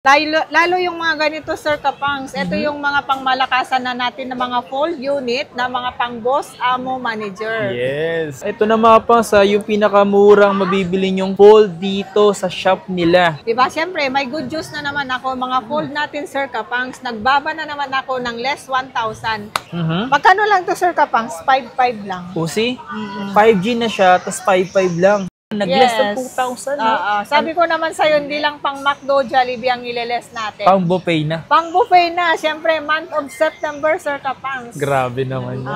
Lalo yung mga ganito, Sir Kapangs. Ito yung mga pangmalakasan na natin na mga fold unit na mga pang-boss amo manager. Yes. Ito na mga pangs, yung pinakamurang mabibili yung fold dito sa shop nila. Diba? Siyempre, may good news na naman ako. Mga fold natin, Sir Kapangs. Nagbaba na naman ako ng less 1,000. Magkano lang to, Sir Kapangs? 5,500 lang. O see? 5G na siya, tapos 5,500 lang. Nag-less ng 2,000. Sabi ko naman sa'yo, hindi lang pang McDo, Jollibee ang ile-less natin. Pang buffet na. Pang buffet na. Siyempre, month of September, Sir Kapangs. Grabe naman yun.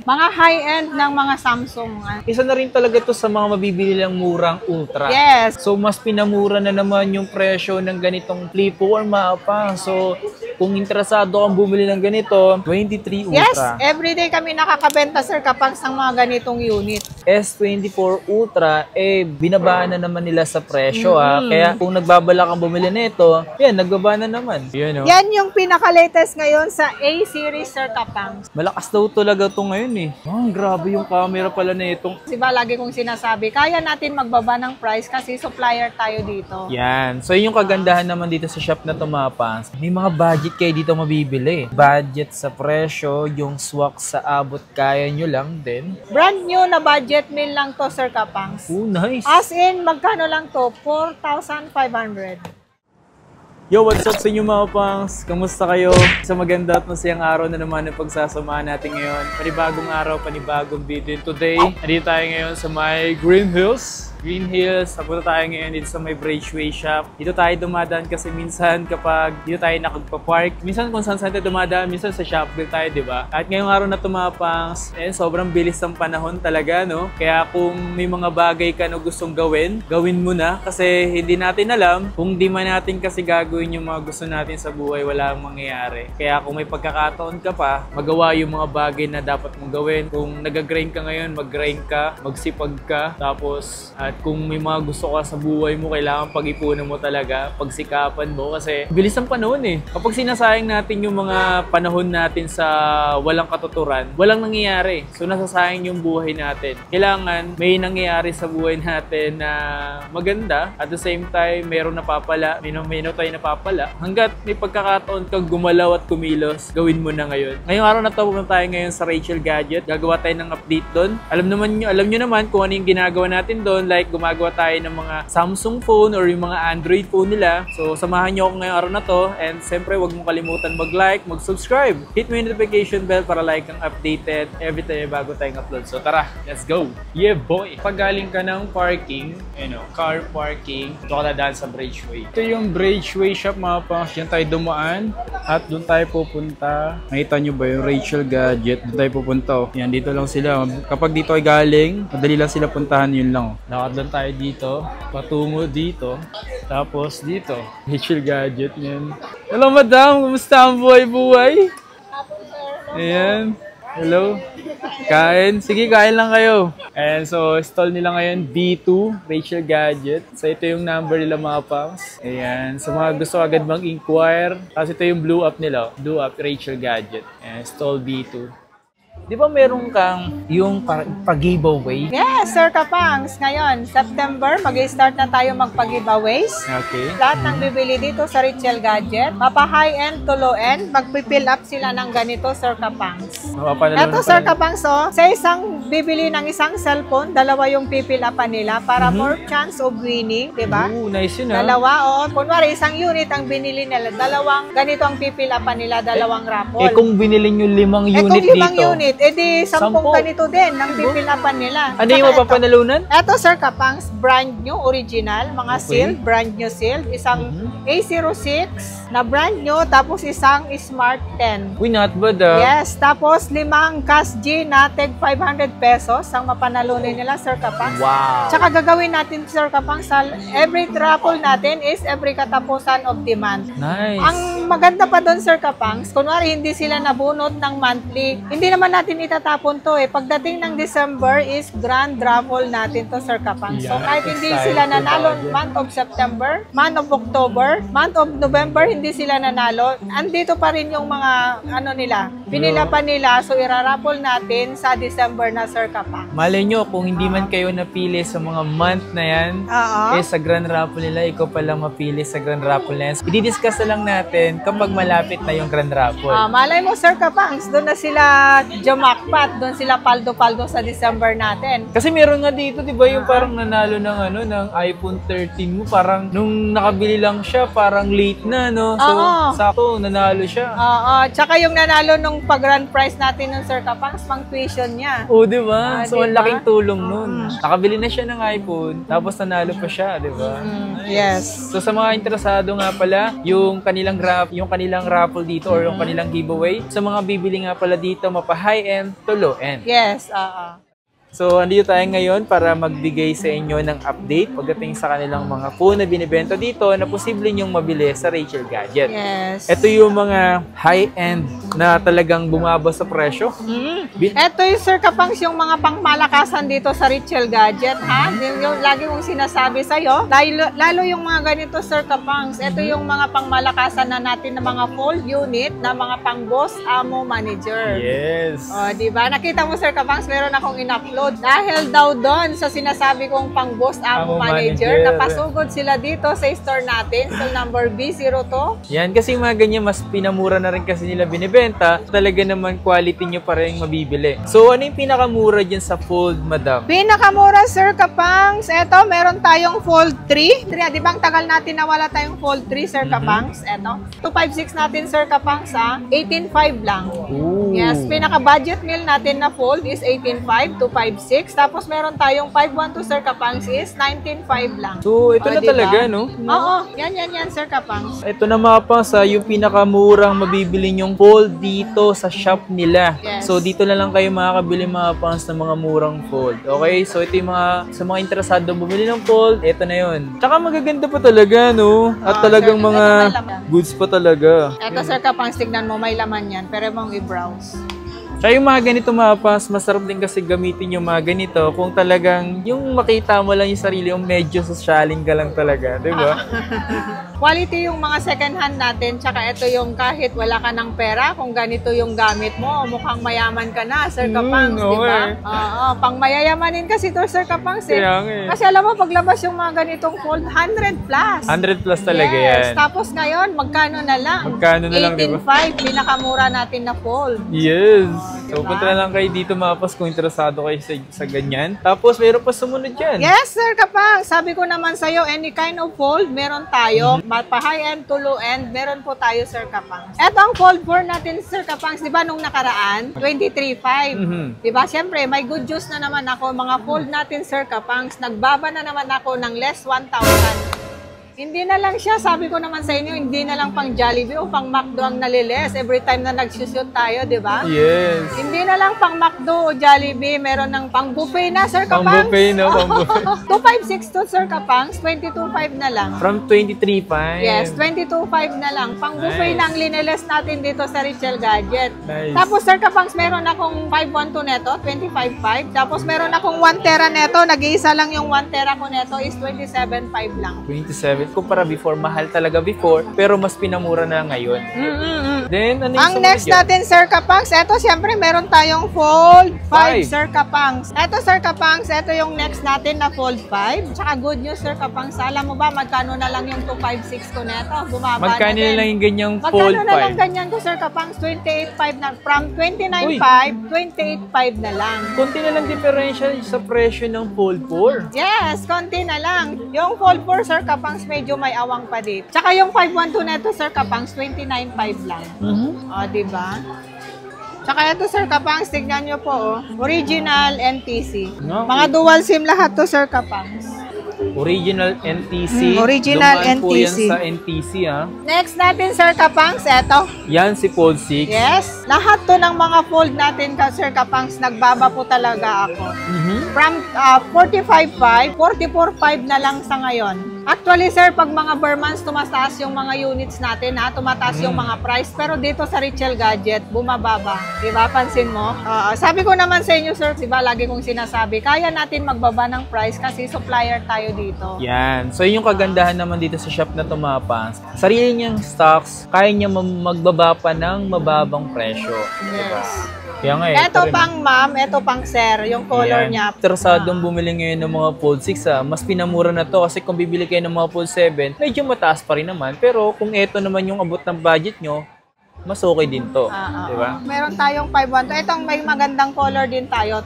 Mga high-end ng mga Samsung. Isa na rin talaga to sa mga mabibili lang murang ultra. Yes. So, mas pinamura na naman yung presyo ng ganitong flip or mapa. So, kung interesado kang bumili ng ganito, 23 Ultra. Yes, everyday kami nakakabenta, Sir Kapangs, ng mga ganitong unit. S24 Ultra, binabaan na naman nila sa presyo. Kaya kung nagbabala kang bumili nito, yan, nagbaba na naman. Yan yung pinaka-latest ngayon sa A-series, Sir Kapangs. Malakas daw talaga ito ngayon grabe yung camera pala na itong. Diba, lagi kong sinasabi, kaya natin magbaba ng price kasi supplier tayo dito. Yan. So yung kagandahan naman dito sa shop na Tumapans, may mga budget kayo dito mabibili. Budget sa presyo, yung swak sa abot kaya nyo lang din. Brand new na budget meal lang to, Sir Kapangs. Nice. As in, magkano lang to? 4,500. Yo, what's up sa inyo mga pangs? Kamusta kayo? Sa maganda at masayang araw na naman ang pagsasamahan natin ngayon. Panibagong araw, panibagong video. Today, nandito tayo ngayon sa may Green Hills. Napunta tayo ngayon dito sa may Bridgeway shop. Dito tayo dumadaan kasi minsan kapag dito tayo nakagpa-park, minsan kung saan tayo dumadaan, minsan sa Shopville tayo, di ba? At ngayong araw na Tumapangs, sobrang bilis ng panahon talaga, no? Kaya kung may mga bagay ka na gustong gawin mo na kasi hindi natin alam kung di man natin kasi gagawin yung mga gusto natin sa buhay, wala ang mangyayari. Kaya kung may pagkakataon ka pa, magawa yung mga bagay na dapat mong gawin. Kung nag-grind ka ngayon, mag-grind ka, magsipag ka, tapos at kung may mga gusto ka sa buhay mo, kailangan pag-ipunan mo talaga, pagsikapan mo kasi bilis ang panahon Kapag sinasayang natin yung mga panahon natin sa walang katuturan, walang nangyayari. So nasasayang yung buhay natin. Kailangan may nangyayari sa buhay natin na maganda. At the same time, meron napapala, may tayo napapala. Hanggat may pagkakataon kang gumalaw at kumilos, gawin mo na ngayon. Ngayong araw na to, pumunta tayo ngayon sa Rachel Gadget. Gagawa tayo ng update doon. Alam nyo naman kung ano yung ginagawa natin doon. Like, gumagawa tayo ng mga Samsung phone or yung mga Android phone nila. So, samahan nyo ako ngayong araw na to. And siyempre, huwag mong kalimutan mag-like, mag-subscribe. Hit mo yung notification bell para like kang updated every time bago tayong upload. So, tara, let's go! Yeah, boy! Pag galing ka ng parking, car parking, ito ka dadaan sa Bridgeway. Ito yung Bridgeway shop, mga pangs. Diyan tayo dumaan at doon tayo pupunta. Nakita nyo ba yung Rachel Gadget? Doon tayo pupunta. Yan, dito lang sila. Kapag dito ay galing, madali lang sila puntahan, yun lang. Lakad lang tayo dito, patungo dito, tapos dito. Rachel Gadget yan. Hello, madam! Kumusta ang buhay-buhay? Ayan. Hello. Kain? Sige, kain lang kayo. And so, stall nila ngayon, B2, Rachel Gadget. So, ito yung number nila mga pangs. Ayan. So, mga gusto agad mag-inquire. Tapos ito yung blue up nila. Blue up, Rachel Gadget. And stall B2. Di ba meron kang yung pag-giveaway? Yes, Sir Kapangs. Ngayon, September, mag-start na tayo magpag-giveaways. Okay. Lahat ng bibili dito sa Rachel Gadget, mapa high-end to low-end, magpipill up sila ng ganito, Sir Kapangs. Ito, Sir Kapangs, sa isang bibili ng isang cellphone, dalawa yung pipill upan nila para more chance of winning, di ba? Nice yun, Dalawa, kunwari, isang unit ang binili nila, dalawang ganito ang pipill upan nila, dalawang raffle. Kung binili nyo 5 unit kung 5 dito, unit, 10 ganito din ang pipilapan nila. Ano yung mapapanalunan? Ito, Sir Kapangs, brand new, original, mga sealed, brand new sealed. Isang A06 na brand new, tapos isang Smart 10. Uy, not bad Yes, tapos 5 Cash G na tig 500 pesos ang mapanalunin nila, Sir Kapangs. Wow! Tsaka gagawin natin, Sir Kapangs, every raffle natin is every katapusan of the month. Nice! Ang maganda pa doon, Sir Kapangs, kunwari hindi sila nabunot ng monthly, hindi naman natin natin itatapon to eh. Pagdating ng December is grand raffle natin to, Sir Kapang. So Yeah, kahit hindi excited sila nanalo ako dyan. month of September, month of October, month of November, hindi sila nanalo. Andito pa rin yung mga ano nila, pinila pa nila. So iraraffle natin sa December na, Sir Kapang. Malay nyo, kung hindi man kayo napili sa mga month na yan, Oo. sa Grand Raffle nila, ikaw palang mapili sa Grand Raffle na yan. I-discuss na lang natin kapag malapit na yung Grand Raffle. Malay mo, Sir Kapangs, doon na sila jamakpat, doon sila paldo-paldo sa December natin. Kasi meron nga dito, di ba, yung parang nanalo ng ng iPhone 13 mo, parang nung nakabili lang siya, parang late na, no? So, Oo. sakto, nanalo siya. Oo, tsaka yung nanalo nung pag-grand prize natin ng Sir Kapangs, pang tuition niya. Oo, di ba? So, ang diba? laking tulong nun. Nakabili na siya ng iPhone, tapos nanalo pa siya, di ba? Yes. So, sa mga interesado nga pala, yung kanilang raffle dito or yung kanilang giveaway, sa mga bibili nga pala dito, mapa high-end to low-end. Yes, oo. So, andito tayo ngayon para magbigay sa inyo ng update pagdating sa kanilang mga phone na binibenta dito na posible nyong mabili sa Rachel Gadget. Yes. Ito yung mga high-end na talagang bumaba sa presyo. Ito yung Sir Kapangs, yung mga pangmalakasan dito sa Rachel Gadget, ha? Yung lagi kong sinasabi sa'yo. Lalo yung mga ganito, Sir Kapangs. Ito yung mga pangmalakasan na natin na mga fold unit na mga pang-boss amo manager. Yes. O, di ba? Nakita mo, Sir Kapangs, meron akong in-upload. Dahil daw doon sa sinasabi kong pang-boss amo manager, napasugod sila dito sa store natin, sa number B02. Yan, kasi yung mga ganyan, mas pinamura na rin kasi nila binibenta. Talaga naman quality nyo pa rin mabibili. So, ano yung pinakamura dyan sa fold, madam? Pinakamura, Sir Kapangs. Eto, meron tayong Fold 3. Di ba ang tagal natin na wala tayong Fold 3, Sir Kapangs? Eto. 256 natin, Sir Kapangs, 18.5 lang. Ooh. Yes, pinaka-budget meal natin na Fold is 18.5, 256. Tapos meron tayong 512, Sir Kapangs, is 19.5 lang. So, ito na diba? talaga, no? Oo, yan, Sir Kapangs. Ito na mga pangs, yung pinakamurang mabibili nyong fold dito sa shop nila. Yes. So, dito na lang kayo makakabili mga pangs ng mga murang fold. Okay? So, ito yung sa mga interesado bumili ng fold, ito na yun. Tsaka magaganda pa talaga, no? At talagang sir, mga ito may laman. goods pa talaga. Eto, Sir Kapangs, tignan mo, may laman yan. Pero mong i-browse. Kaya yung mga ganito mga pangs, masarap din kasi gamitin yung mga ganito kung talagang yung makita mo lang yung sarili, yung medyo socialing ka lang talaga, di ba? Quality yung mga second hand natin, tsaka ito yung kahit wala ka ng pera, kung ganito yung gamit mo, mukhang mayaman ka na, Sir Kapangs, di ba? Oo, pang mayayamanin kasi to, Sir Kapangs, eh. Kaya nga eh. Kasi alam mo, paglabas yung mga ganitong fold, 100 plus. 100 plus talaga Yes, yan. tapos ngayon, magkano na lang? Magkano na lang, di ba? 18.5, pinakamura natin na fold. Yes. So, Diba? punta na lang kayo dito mga pas kung interesado kayo sa ganyan. Tapos, mayroon pa sumunod dyan. Yes, Sir Kapang. Sabi ko naman sa'yo, any kind of fold, meron tayo. Pa high-end to low-end, meron po tayo, Sir Kapang. Eto ang fold 4 natin, Sir Kapang. Di ba nung nakaraan? 23.5. Di ba? Siyempre, may good news na naman ako. Mga fold natin, Sir Kapang. Nagbaba na naman ako ng less 1,000. Hindi na lang siya, sabi ko naman sa inyo, hindi na lang pang Jollibee o pang McDo ang naliles every time na nagsushoot tayo, di ba? Yes. Hindi na lang pang McDo o Jollibee, meron ng pang buffet na, Sir Kapangs. Pang buffet, no? Pang buffet. 256 to, Sir Kapangs, 22.5 na lang. From 23.5. Yes, 22.5 na lang. Pang buffet Nice. na ang lineles natin dito sa Rachel Gadget. Nice. Tapos, Sir Kapangs, meron akong 512 neto, 25.5. Tapos, meron akong 1 tera neto, nag-iisa lang yung 1 tera ko neto is 27.5 lang. 27. Kumpara before, mahal talaga before, pero mas pinamura na ngayon. Then, ano yung Ang sumunod next dyan? natin, Sir Kapangs, eto siyempre meron tayong Fold 5, Five. Sir Kapangs. Eto, Sir Kapangs, eto yung next natin na Fold 5. Tsaka good news, Sir Kapangs, alam mo ba, magkano na lang yung 256 ko neto? Bumaba Magkano na din. na lang yung ganyang Magkano fold na lang 5? ganyan ko, Sir Kapangs? 28.5 na. From 29.5, 28.5 na lang. Konti na lang differential sa presyo ng fold 4. Yes, konti na lang. Yung Fold 4, Sir Kapangs, medyo may awang pa dito. Tsaka yung 512 neto, Sir Kapangs, 29.5 lang. O, diba? Tsaka ito, Sir Kapangs, tignan nyo po, oh. Original NTC. No. Mga dual SIM lahat to, Sir Kapangs. Original NTC. Original Dumaan po yan NTC. sa NTC, ha? Next natin, Sir Kapangs, eto. Yan si fold 6. Yes, lahat to ng mga fold natin, Sir Kapangs, nagbaba po talaga ako. From 45.5, 44.5 na lang sa ngayon. Actually, sir, pag mga bare months, tumataas yung mga units natin, ha? Tumataas yung mga price. Pero dito sa Richel Gadget, bumababa. Diba? Pansin mo? Sabi ko naman sa inyo, sir, diba? Lagi kong sinasabi, kaya natin magbaba ng price kasi supplier tayo dito. Yan. So, yung kagandahan naman dito sa shop na Tumapans, sarili niyang stocks, kaya niya magbaba pa ng mababang presyo. Diba? Kaya nga Ito pang ma'am, ito pang sir, yung color niya. Interesadong bumili ngayon ng mga Fold 6 mas pinamura na to kasi kung bibili kayo ng mga Fold 7, medyo mataas pa rin naman. Pero kung ito naman yung abot ng budget nyo, mas okay din to. Diba? Meron tayong 512. Itong may magandang color din tayo.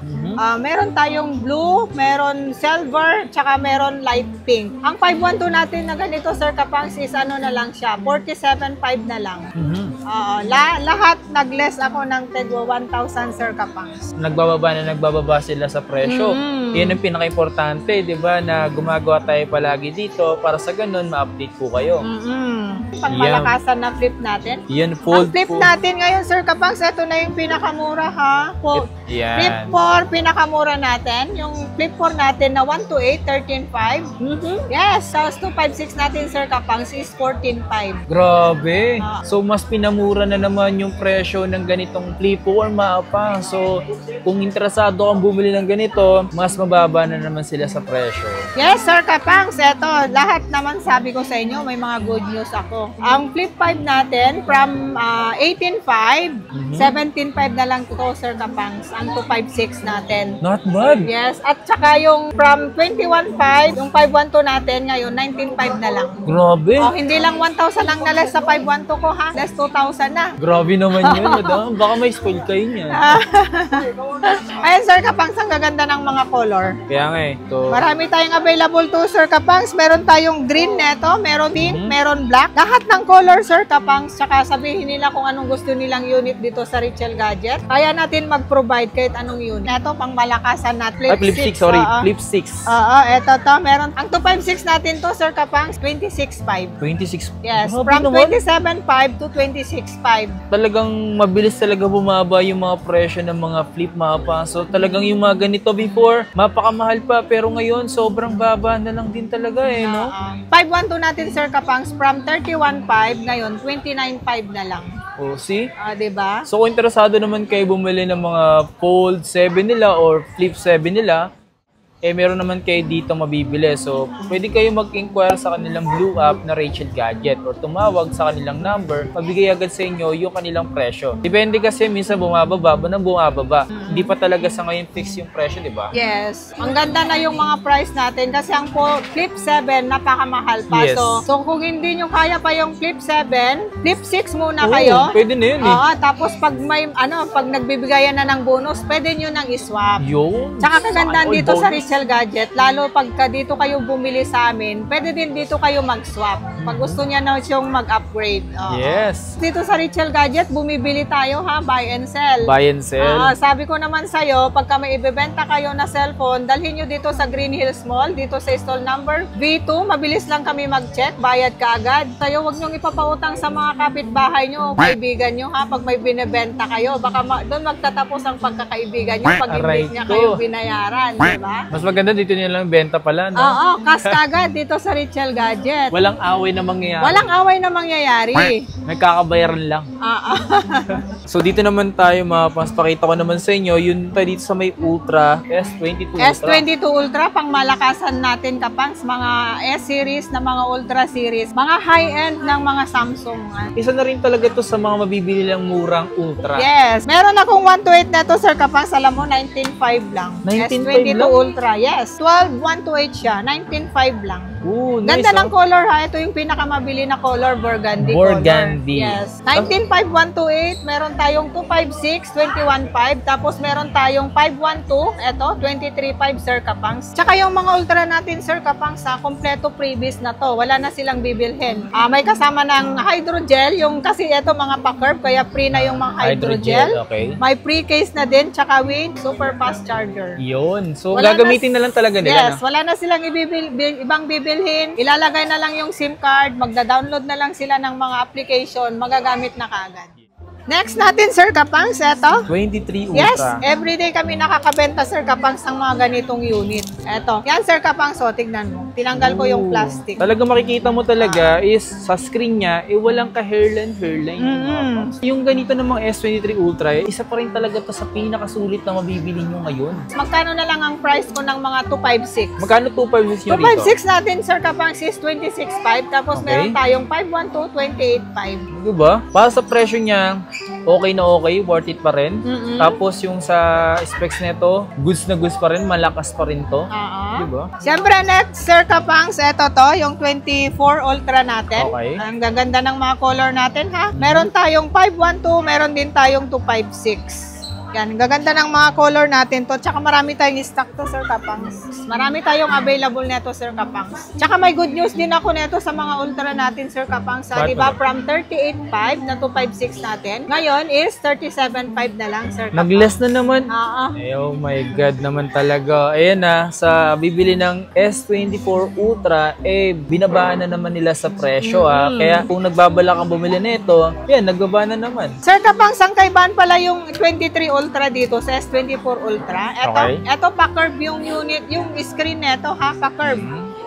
Meron tayong blue, meron silver, tsaka meron light pink. Ang 512 natin na ganito, Sir Kapangs, is ano na lang siya, 47.5 na lang. Lahat nag-less ako ng tegwa 1,000, Sir Kapangs. Nagbababa sila sa presyo. Yan ang pinaka-importante, di ba, na gumagawa tayo palagi dito para sa ganun, ma-update po kayo. Pangmalakasan na flip natin. Yan, ang flip natin ngayon, Sir Kapangs, ito na yung pinakamura, ha? Flip 4, pinakamura natin. Yung flip 4 natin na 128, 13.5. Yes, tapos 256 natin, Sir Kapangs, is 14.5. Grabe. So, mas pinamura na naman yung presyo ng ganitong flip 4, maapa. So, kung interesado kang bumili ng ganito, mas mababa na naman sila sa presyo. Yes, Sir Kapangs, eto, lahat naman sabi ko sa inyo, may mga good news ako. Ang flip 5 natin, from 18.5, 17.5 na lang to, Sir Kapangs, ang 256 natin. Not bad. Yes, at saka yung from 21.5, yung 512 natin ngayon, 19.5 na lang. Grabe. Hindi lang 1,000 lang na less sa 512 ko, ha? Less 2,000 na. Grabe naman yun, madam. Baka may spoil kayo niya. Ayan, Sir Kapangs, ang gaganda ng mga color. Kaya nga Marami tayong available to, Sir Kapangs. Meron tayong green neto, meron pink, meron black. Lahat ng color, Sir Kapangs. Tsaka sabihin nila kung anong gusto nilang unit dito sa Richel Gadget. Kaya natin mag-provide kahit anong unit. Ito, pang malakasan na. Flip 6. Flip 6. Ito to. Meron. Ang 256 natin to, Sir Kapangs, 26.5. 26. Yes, Grabe from 27.5 to 26.5. Talagang mabilis talaga bumaba yung mga presyo ng mga flip mapa. So talagang yung mga ganito before, mapakamahal pa. Pero ngayon, sobrang baba na lang din talaga no? 512 natin, Sir Kapangs, from 31.5, ngayon 29.5 na lang. See? Diba? So kung interesado naman kayo bumili ng mga Fold 7 nila or Flip 7 nila, meron naman kayo dito mabibili. So, pwede kayo mag-inquire sa kanilang Blue App na Richel Gadget or tumawag sa kanilang number, mabigay agad sa inyo yung kanilang presyo. Depende kasi, minsan bumababa, bumababa. Hindi pa talaga sa ngayon fix yung presyo, di ba? Yes. Ang ganda na yung mga price natin kasi ang Flip 7, napakamahal pa. Yes. So, kung hindi nyo kaya pa yung Flip 7, Flip 6 muna kayo. Pwede na yun tapos pag may, pag nagbibigayan na ng bonus, pwede nyo nang iswap. Yun. Tsaka kagandaan dito sa Richel Gadget, lalo pagka dito kayo bumili sa amin, pwede din dito kayo mag-swap. Pag gusto niya na siyang mag-upgrade. Yes. Dito sa Richel Gadget, bumibili tayo, ha? Buy and sell. Buy and sell. Sabi ko naman sa'yo, pagka may ibebenta kayo na cellphone, dalhin nyo dito sa Green Hills Mall, dito sa stall number V2. Mabilis lang kami mag-check, bayad ka agad. Sa'yo, huwag nyong ipapautang sa mga kapitbahay nyo, kaibigan nyo, ha? Pag may binibenta kayo, baka doon magtatapos ang pagkakaibigan nyo pag hindi niya kayo binayaran, di ba? Mas maganda dito nilang benta pala, no? Oo, cash agad dito sa Richel Gadget. Walang away na mangyayari. Walang away na mangyayari. Nagkakabayaran lang. So dito naman tayo, pakita ko naman sa inyo, yun tayo dito sa may Ultra, S22 Ultra. S22 Ultra, pang malakasan natin, Kapangs, mga S-series na mga Ultra series, mga high-end ng mga Samsung. Isa na rin talaga to sa mga mabibili lang murang Ultra. Yes. Meron akong 128 na to, Sir Kapangs, alam mo, 19.5 lang. 19.5 S22 lang? Ultra, yes. 12, 128 siya, 19.5 lang. Ooh, nice. Ganda ng color, ha. Ito yung pinakamabili na color, burgundy color. Yes. 19.5, 128. Meron tayong 256, 21.5. Tapos meron tayong 512. Ito, 23.5, Sir Kapangs. Tsaka yung mga ultra natin, Sir Kapangs, kompleto freebies na to. Wala na silang bibilhin. May kasama ng hydrogel. Yung kasi ito mga pa-curve, kaya free na yung mga hydrogel. Okay. May free case na din. Tsaka with super fast charger. Yun. So, gagamitin na lang talaga nila. Yes. Wala na silang ibang bibilhin. Ilalagay na lang yung SIM card, magda-download na lang sila ng mga application, magagamit na kaagad. Next natin, Sir Kapangs, eto. 23 Ultra. Yes, everyday kami nakakabenta, Sir Kapangs, ng mga ganitong unit. Eto. Yan, Sir Kapangs, o, tignan mo. Tinanggal ko yung plastic. Talaga makikita mo talaga is sa screen niya, walang ka-hairline. Yung ganito ng mga S23 Ultra, isa pa rin talaga to sa pinakasulit na mabibili nyo ngayon. Magkano na lang ang price ko ng mga 256? Magkano 256 nyo dito? 256 natin, Sir Kapangs, is 26.5. Tapos meron tayong 512, 28.5. Diba? Para sa presyo niya, okay na okay, worth it pa rin. Tapos yung sa specs nito, goods na goods pa rin, malakas pa rin to. Diba? Siyempre, next, Sir Kapangs, eto to, yung 24 Ultra natin. Okay. Ang gaganda ng mga color natin, ha? Meron tayong 512, meron din tayong 256. Yan, gaganda ng mga color natin to. Tsaka marami tayong stock to, Sir Kapangs. Marami tayong available neto, Sir Kapangs. Tsaka may good news din ako neto sa mga ultra natin, Sir Kapangs. Di ba, from 38.5 na 256 natin, ngayon is 37.5 na lang, Sir Kapangs. Nag-less na naman. Oo. Oh my God naman talaga. Ayan na, sa bibili ng S24 Ultra, binabaan na naman nila sa presyo. Kaya kung nagbabala kang bumili nito, yan, nagbaba na naman. Sir Kapangs, ang kaibahan pala yung 23 Ultra dito sa S24 Ultra. Ito pa-curve yung unit, yung screen neto, ha, pa-curve.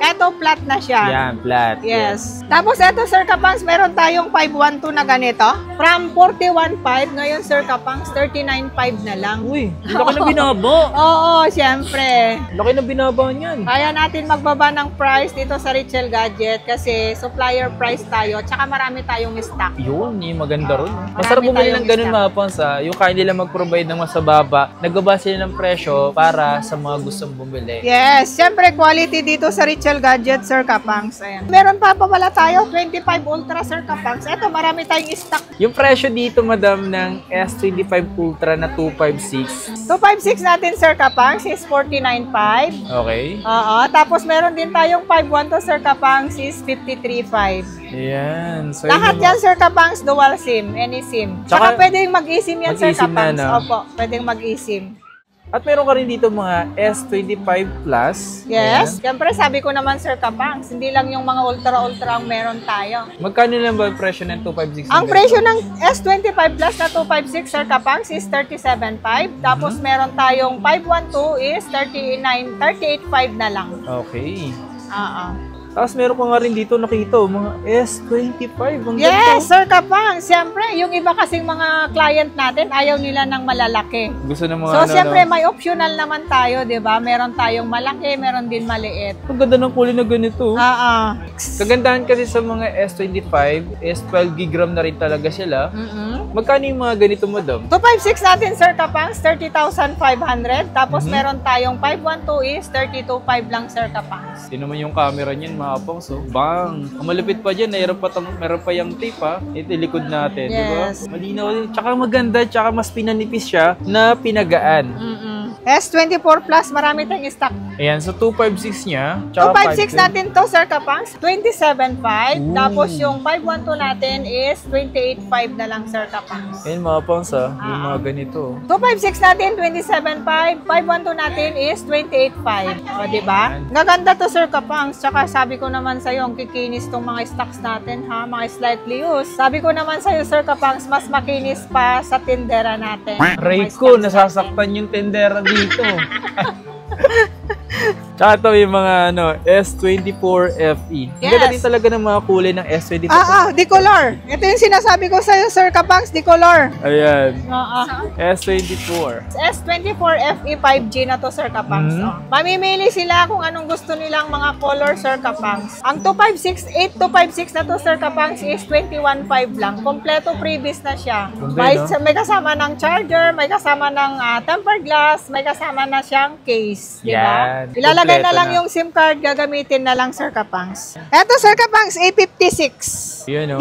Ito, flat na siya. Yan, flat. Yes. Tapos ito, Sir Kapangs, meron tayong 512 na ganito. From 41.5, ngayon, Sir Kapangs, 39.5 na lang. Uy, laki na binaba. Oo, syempre. Laki na binaba niyan. Kaya natin magbaba ng price dito sa Richel Gadget kasi supplier price tayo, tsaka marami tayong stock. Yun, yung maganda rin. Masarap bumili ng ganun, mga pons, yung kaya nila mag-provide ng mas mababa, nagbaba sila ng presyo para sa mga gustong bumili. Yes, syempre quality dito sa Richel Gadget, Sir Kapangs. Ayan. Meron pa pala tayo, 25 Ultra, Sir Kapangs. Ito, marami tayong stock. Yung presyo dito, madam, ng S25 Ultra na 256. 256 natin, Sir Kapangs, is 49.5. Okay. Oo, tapos meron din tayong 512, Sir Kapangs, is 53.5. Ayan. So, lahat yan, Sir Kapangs, dual SIM, any SIM. Tsaka pwedeng mag-eSIM yan, Sir Kapangs. Na, no? Opo, pwedeng mag-eSIM. At meron ka rin dito mga S25 Plus. Yes. Siyempre, sabi ko naman, Sir Kapangs, hindi lang yung mga ultra-ultra ang meron tayo. Magkano lang ba ang presyo ng 256? Ang presyo ng S25 Plus na 256, Sir Kapangs, is 37.5. Tapos meron tayong 512 is 38.5 na lang. Okay. Oo. Tapos meron ko nga rin dito nakita, mga S25. Ang yes, Sir Kapangs. Siyempre, yung iba kasing mga client natin, ayaw nila ng malalaki. Gusto ng mga so, siyempre, may optional naman tayo, di ba? Meron tayong malaki, meron din maliit. Ang ganda ng kulay na ganito. Kagandahan kasi sa mga S25 is 12 GB RAM na rin talaga sila. Magkano yung mga ganito, madam? 256 natin, Sir Kapangs, 30,500. Tapos meron tayong 512 is 32.5 lang, Sir Kapangs. Yun naman yung camera niyan, mga pang. So, bang! Ang malupit pa dyan, meron pa yung tape, ha? Ito, likod natin, yes. Di ba? Malinaw din. Tsaka maganda, tsaka mas pinanipis siya na pinagaan. S24 Plus, marami tayong stock. Ayan, so 256 niya. 256 natin to, Sir Kapangs, 27.5. Tapos yung 512 natin is 28.5 na lang, Sir Kapangs. Ayan, mga pangs, ha? Yung mga ganito. 256 natin, 27.5. 512 natin is 28.5. O, diba? Gaganda to, Sir Kapangs. Tsaka sabi ko naman sa'yo, ang kikinis tong mga stocks natin, ha? Mga slightly used. Sabi ko naman sa'yo, Sir Kapangs, mas makinis pa sa tindera natin. Ray ko, nasasaktan yung tindera dito. Tsaka ito yung mga S24 FE. Yes. Ganda din talaga ng mga kulay ng S24. Decolor. Ito yung sinasabi ko sa'yo, Sir Kapangs, decolor. Ayan. S24. S24 FE 5G na to, Sir Kapangs. Mamimili sila kung anong gusto nilang mga color, Sir Kapangs. Ang 256, 8256 na to, Sir Kapangs, is 21.5 lang. Kompleto freebies na siya. May kasama ng charger, may kasama ng tempered glass, may kasama na siyang case. Diba? Ilalagay na lang yung SIM card, gagamitin na lang, Sir Kapangs. Eto, Sir Kapangs, A56.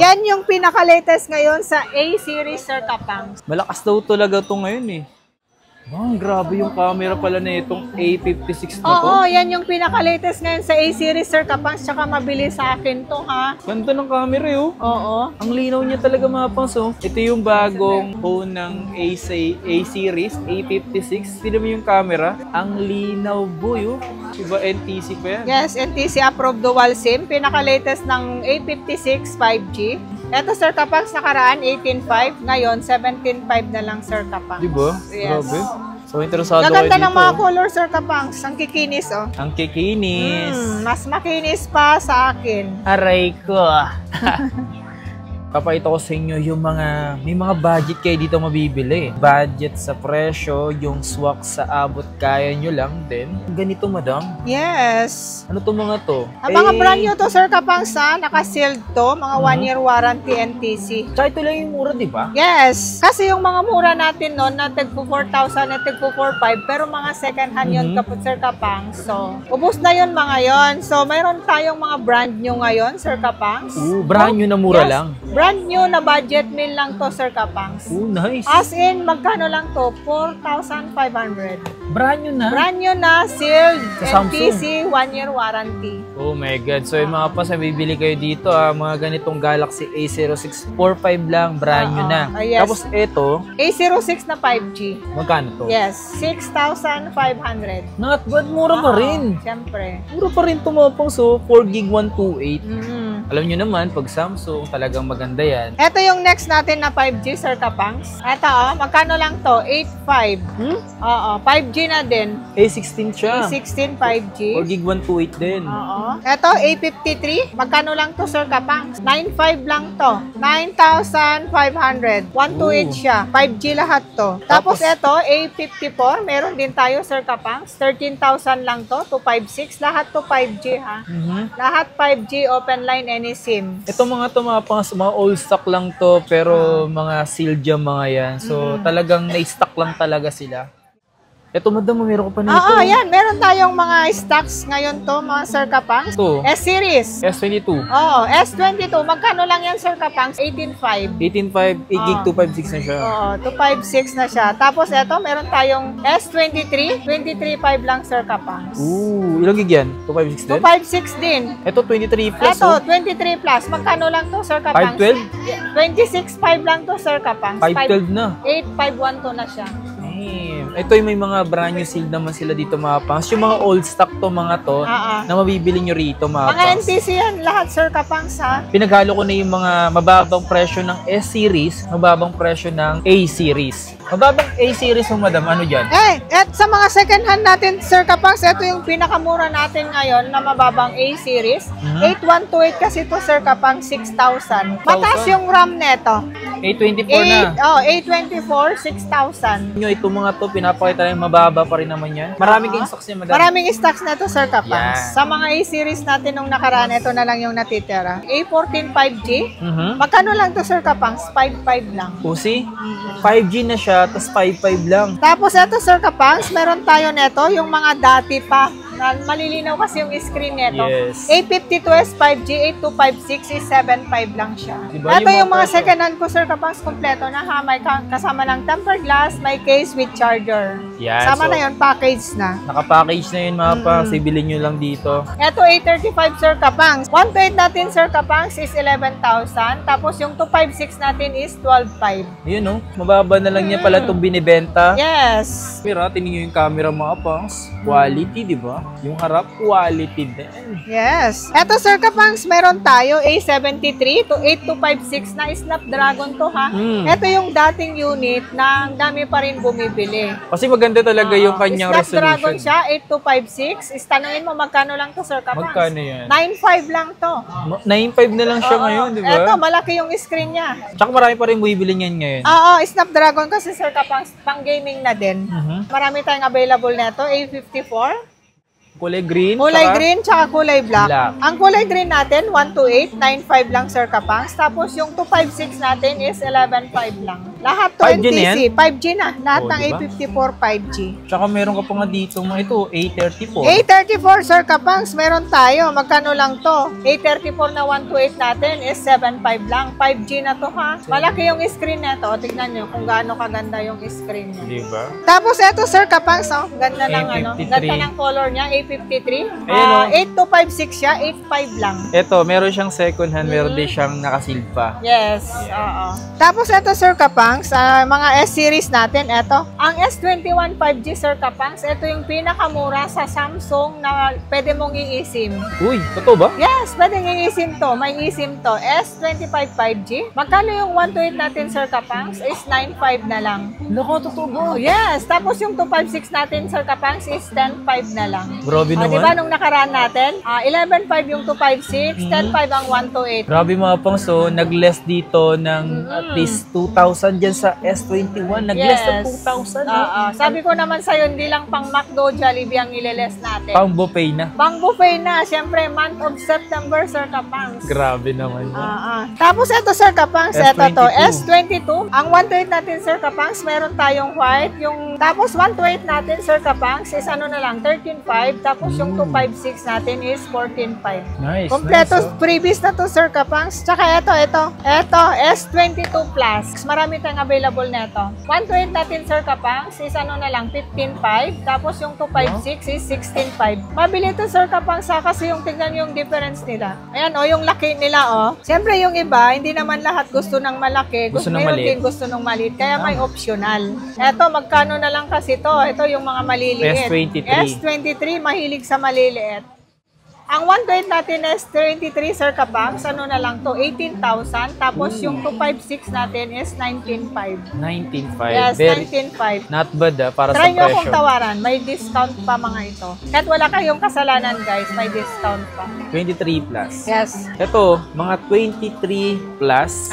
Yan yung pinaka-latest ngayon sa A-series, Sir Kapangs. Malakas daw talaga ito ngayon, grabe yung camera pala na itong A56 na to. Oo, yan yung pinaka-latest ngayon sa A-series, Sir Kapangs. Tsaka mabilis sa akin to, ha? Ganda ng camera, Oo. Ang linaw niya talaga, mga pangs, Ito yung bagong phone ng A-series, A56. Tignan mo yung camera. Ang linaw, boy, Diba NTC pa yan? Yes, NTC approved dual SIM. Pinaka-latest ng A56 5G. Ito, Sir Kapangs, nakaraan 18.5. Ngayon, 17.5 na lang, Sir Kapangs. Diba? Yes. Grabe. So, interesado kayo Gaganda dito. ng mga color, Sir Kapangs. Ang kikinis, oh. Ang kikinis. Mas makinis pa sa akin. Aray ko. Papakita ko sa inyo yung may mga budget kayo dito mabibili. Budget sa presyo, yung swak sa abot kaya nyo lang din. Ganito, madam. Yes. Ano to mga to? Ang mga brand new to, Sir Kapangs, naka-sealed to. Mga 1-year warranty NTC. Tsaka ito lang yung mura, di ba? Yes. Kasi yung mga mura natin noon, na tagpo 4,000 na tagpo 4,500, pero mga second hand yun, Sir Kapangs. So, ubos na yun mga yon. So, mayroon tayong mga brand new ngayon, Sir Kapangs. Brand new na mura Yes. lang. Brand new na budget meal lang to, Sir Kapangs. Nice. As in, magkano lang to? 4,500. Brand new na. Brand new na, sealed, Sa NTC, 1-year warranty. Oh my God. So yung mga pas, bibili kayo dito, mga ganitong Galaxy A0645 lang, brand new na. Yes. Tapos ito, A06 na 5G. magkano to? Yes, 6,500. Not bad, mura pa rin. Siyempre. Mura pa rin tumapang, so 4 gig 128. Mm. Alam nyo naman, pag Samsung, talagang maganda yan. Ito yung next natin na 5G, Sir Kapangs. Ito, magkano lang to? 8,500. Oo, 5G na din. A16 siya. A16 5G. 4 gig 128 din. Oo. Ito, A53. Magkano lang to, Sir Kapangs? 9,500 lang to. 9,500. 128 siya. 5G lahat to. Tapos ito, A54. Meron din tayo, Sir Kapangs. 13,000 lang to. 256. Lahat to 5G, ha? Lahat 5G, open line, any SIM. Ito mga to, mga old stock lang to, pero mga sealed yung mga yan. So, talagang na-stock lang talaga sila. Ito, madam, meron ko pa nito. Oo, yan. Meron tayong mga stocks ngayon to, mga Sir Kapangs. Ito. S-Series. S22. Oo, S22. Magkano lang yan, Sir Kapangs? 18,500. 18.5, 8 gig 256 na siya. Oo, 256 na siya. Tapos ito, meron tayong S23, 23.5 lang, Sir Kapangs. Ilang gig yan? 256 din? 256 din. Ito, 23 plus. Ito, 23 plus. Magkano lang to, Sir Kapangs? 512? 26.5 lang to, Sir Kapangs. 512 na. 8512 na siya. Ito yung may mga brand new sealed naman sila dito, mga pangs. Yung mga old stock to, mga to, na mabibili nyo rito, mga Mga pangs. NTC yan lahat, Sir Kapangs, ha? Pinaghalo ko na yung mga mababang presyo ng S-Series, mababang presyo ng A-Series. Mababang A-Series mo, madam, ano dyan? At sa mga second hand natin, Sir Kapangs, ito yung pinakamura natin ngayon na mababang A-Series. 8128 kasi to, Sir Kapangs, 6,000. Mataas yung RAM neto. A24 na. A24, 6,000. Nyo, itong mga to, pinapakita lang, mababa pa rin naman yan. Maraming kayong stocks niya, madam. Maraming stocks na to, Sir Kapangs. Yan. Sa mga A-Series natin nung nakaraan, ito na lang yung natitira. A14 5G. Mhm. Magkano lang to, Sir Kapangs? 5,500 lang. Pusi, 5G na siya, tapos 5.5 lang. Tapos ito, Sir Kapangs, meron tayo neto, yung mga dati pa. Na malilinaw kasi yung screen neto. Yes. A52s 5G, A256 is 7.5 lang siya. Diba, Ito yung yung mga presyo? second hand ko, Sir Kapangs, kompleto na ha. May kasama ng tempered glass, may case with charger. Yan, Sama so, na yun, package na. nakapackage na yun, mga pangs. Ibilin nyo lang dito. Ito, A35, Sir Kapangs. 128 natin, Sir Kapangs, is 11,000. Tapos yung 256 natin is 12,500. Ayun, no? Mababa na lang niya pala itong binibenta. Yes. Camera, tingnan nyo yung camera, mga pangs. Quality, di ba? Yung harap, quality din. Yes. Ito, Sir Kapangs, meron tayo A73 to 8256 na Snapdragon to, ha? Ito yung dating unit na ang dami pa rin bumibili. Kasi maganda talaga yung kanyang Snapdragon resolution. siya, 8256. Tanungin mo, magkano lang to, Sir Kapangs? Magkano yan? 9.5 lang to. 9.5 na lang siya Oo. ngayon, di ba? Ito, malaki yung screen niya. Tsaka marami pa rin bumibili niyan ngayon. Oo, Snapdragon kasi, Sir Kapangs, pang gaming na din. Mhm. Marami tayong available neto, A54. Kulay green. Kulay tsaka green tsaka kulay black. Black. Ang kulay green natin, 128, 9.5 lang, Sir Kapangs. Tapos yung 256 natin is 11.5 lang. Lahat to 5G na yan? NTC. 5G na. Lahat Oh, ng diba? A54 5G. Tsaka meron ka pa nga dito mga ito, A34. A34, Sir Kapangs, meron tayo. Magkano lang to? A34 na 128 natin is 7.5 lang. 5G na to, ha? Malaki yung screen nito. O, tignan nyo kung gaano kaganda yung screen niya. Di ba? Tapos eto, Sir Kapangs, oh, ganda ng A53. ganda ng color niya, A53. Ayan, oh. 8256 siya, 85 lang. Ito, meron siyang second hand, meron din siyang nakasealed pa. Yes, oo. Tapos ito, Sir Kapangs, Kapangs, mga S-series natin, eto. Ang S21 5G Sir Kapangs, ito yung pinakamura sa Samsung na pwede mong i-eSIM. Uy, totoo ba? Yes, pwedeng i-eSIM to. May eSIM to. S25 5G. Magkano yung 128 natin Sir Kapangs? Is 9.5 na lang. Naku, totoo ba? Oh, yes. Tapos yung 256 natin Sir Kapangs is 10.5 na lang. Grabe naman. Diba nung nakaraan natin? 11.5 yung 256, 10.5 ang 128. Grabe mga pangs, so nag-less dito ng at least 2,000 dyan sa S21. Nag-less ng 2,000. Sabi ko naman sa'yo, hindi lang pang McDo, Jollibee ang ileless natin. Pang buffet na. Pang buffet na. Siyempre, month of September, Sir Kapangs. Grabe naman. Tapos ito, Sir Kapangs, ito to, S22. S22. Ang 128 natin, Sir Kapangs, meron tayong white. Tapos 128 natin, Sir Kapangs, is ano na lang, 13.5. Tapos yung 256 natin is 14.5. Nice. Kompleto, nice, freebies na to, Sir Kapangs. Tsaka ito, S22 Plus. Marami tayong available na ito. 128 natin, Sir Kapangs, is ano na lang, 15.5. Tapos yung 256 is 16.5. Mabili to, Sir Kapangs, kasi yung tignan yung difference nila. Ayan, yung laki nila, Siyempre, yung iba, hindi naman lahat gusto ng malaki. Gusto ng mayroon maliit. din gusto ng maliit. Kaya may optional. Ito, magkano na lang kasi to? Ito yung mga maliliit. S23. S23, mahilig sa maliliit. Ang 128 natin is 23, Sir Kapangs. Ano na lang to? 18,000. Tapos yung 256 natin is 19,500. 19.5. Yes, Very 19,500. not bad para Try sa nyo akong presyo. tawaran. May discount pa mga ito. Kahit wala kayong kasalanan, guys, may discount pa. 23 plus. Yes. Ito, mga 23 plus.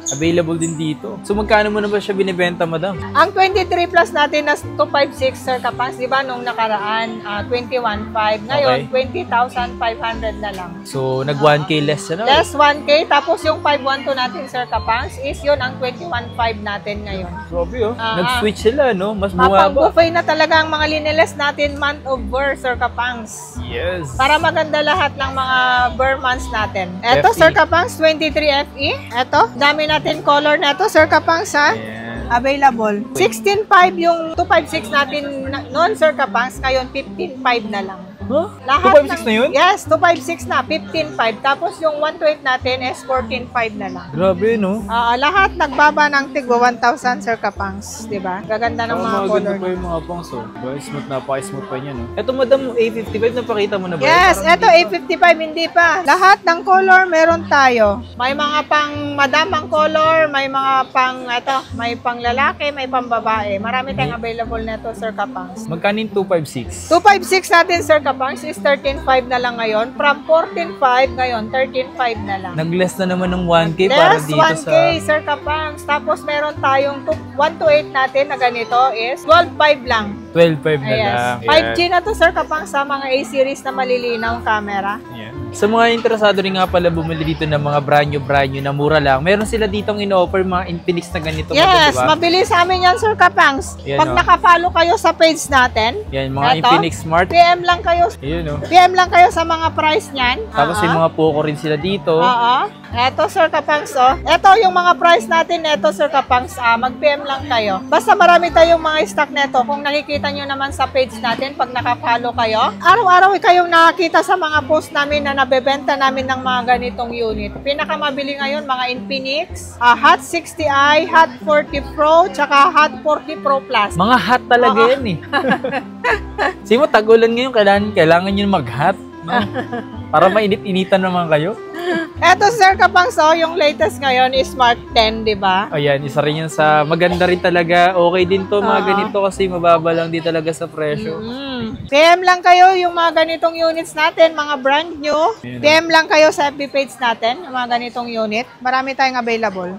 Available din dito. So, magkano mo na ba siya binibenta, madam? Ang 23 plus natin na 256, Sir Kapangs, di ba nung nakaraan, 21,500. Ngayon, 20,500 na lang. So, nag 1K less siya na. Less 1K, tapos yung 512 natin, Sir Kapangs, is yun ang 21,500 natin ngayon. Grabe, nag-switch sila, no? Mas bumaba. Mapang-buffet na talaga ang mga liniles natin month of Burr, Sir Kapangs. Yes. Para maganda lahat ng mga Burr months natin. Eto, FE. Sir Kapangs, 23 FE. Eto, dami natin color na to, Sir Kapangs, ha? Ayan. Available. 16.5 yung 256 natin noon, Sir Kapangs. Ngayon, 15.5 na lang. Huh? Lahat 256 na yun? Yes, 256 na. 15.5. Tapos yung 128 natin is 14.5 na lang. Grabe, no? Lahat nagbaba ng tigwa 1,000, Sir Kapangs. Diba? Gaganda ng mga color. Maganda pa yung mga pangs, Smooth, napaka-smooth pa niya, no? Ito, madam, A55, napakita mo na ba? Yes, Parang eto A55, hindi pa. Lahat ng color meron tayo. May mga pang madamang color, may mga pang, may pang lalaki, may pang babae. Marami tayong available na ito, Sir Kapangs. Magkano yung 256? 256 natin, Sir Kapangs, is 13.5 na lang ngayon. From 14.5 ngayon, 13.5 na lang. Nag-less na naman ng 1K para Less dito 1K, sa... Sir Kapangs. Tapos meron tayong 128 natin na ganito is 12.5 lang. 12.5 na lang. 5G na to, Sir Kapangs, sa mga A-series na malilinaw camera. Yeah. Sa mga interesado rin nga pala bumili dito ng mga brand new na mura lang, meron sila ditong in-offer mga Infinix na ganito. Yes, diba? mabilis sa amin yan, Sir Kapangs. Yan, Pag naka-follow kayo sa page natin, yan, mga eto, Infinix Smart. PM lang kayo. Yun, no? PM lang kayo sa mga price niyan. Tapos yung mga Poco rin sila dito. Eto, Sir Kapangs, Eto yung mga price natin, eto, Sir Kapangs, mag-PM lang kayo. Basta marami tayong mga stock neto. Kung nakikita nyo naman sa page natin, pag naka-follow kayo, araw-araw kayong nakakita sa mga post namin na nabebenta namin ng mga ganitong unit. Pinakamabili ngayon, mga Infinix, Hot 60i, Hot 40 Pro, tsaka Hot 40 Pro Plus. Mga hot talaga yan eh. Simo, tagulan ngayon, kailangan nyo mag-hot. No? Para mainit-initan naman kayo. Eto, Sir Kapangs, yung latest ngayon is Smart 10, di ba? Ayan, isa rin yan sa maganda rin talaga. Okay din to mga ganito kasi mababa lang din talaga sa presyo. PM lang kayo yung mga ganitong units natin, mga brand new. PM lang kayo sa FB page natin, yung mga ganitong unit. Marami tayong available.